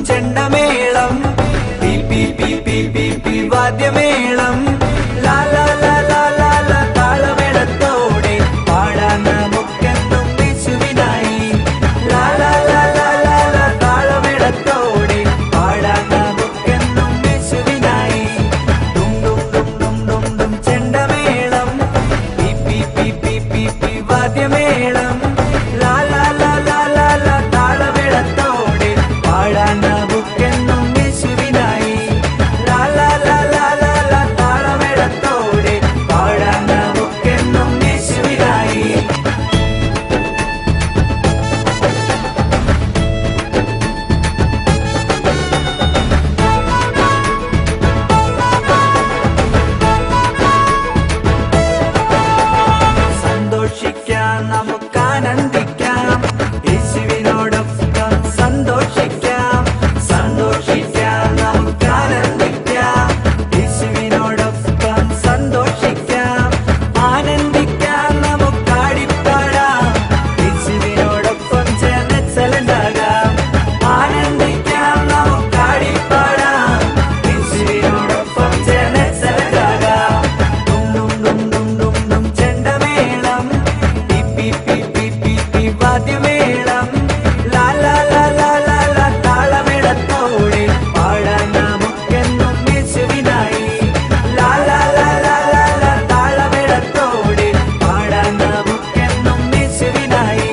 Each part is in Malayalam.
ചെണ്ടമേളം പി പി പി പി പി പി വാദ്യമേളം ലാ ലാ ലാ ലാ ലാ ലാ താളമേളത്തോടെ പാടാൻ നമുക്കെന്നും യേശുവിനായി ലാ ലാ ലാ ലാ ലാ ലാ താളമേളത്തോടെ പാടാൻ നമുക്കെന്നും യേശുവിനായി ഡും ഡും ഡും ഡും ഡും ഡും ചെണ്ടമേളം പി പി പി പി പി പി വാദ്യമേളം ലാ ലാ ലാ ലാ ലാ ലാ താളമേളത്തോടെ പാടാൻ നമുക്കെന്നും യേശുവിനായി ലാ ലാ ലാ ലാ ലാ ലാ താളമേളത്തോടെ പാടാൻ നമുക്കെന്നും യേശുവിനായി. സന്തോഷിക്കാം നമുക്ക് ആനന്ദിക്കാം യേശുവിനോടൊപ്പം സന്തോഷിക്കാം സന്തോഷിക്കാം നമുക്ക് ആനന്ദിക്കാം യേശുവിനോടൊപ്പം സന്തോഷിക്കാം ആനന്ദിക്കാം നമുക്ക് ആടിപ്പാടാം യേശുവിനോടൊപ്പം ചേർന്ന് എക്സലന്റാകാം ആനന്ദിക്കാം നമുക്ക് ആടിപ്പാടാം യേശുവിനോടൊപ്പം ചേർന്ന് എക്സലന്റാകാം ഡും ഡും ഡും ഡും ഡും ഡും ചെണ്ടമേളം പി പി പി പി പി പി വാദ്യമേളം ലാ ലാ ലാ ലാ ലാ ലാ താളമേളത്തോടെ പാടാൻ നമുക്കെന്നും യേശുവിനായി ലാ ലാ ലാ ലാ ലാ ലാ താളമേളത്തോടെ പാടാൻ നമുക്കെന്നും യേശുവിനായി.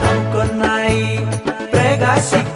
നമുക്കൊന്നായി പ്രകാശിക്കാം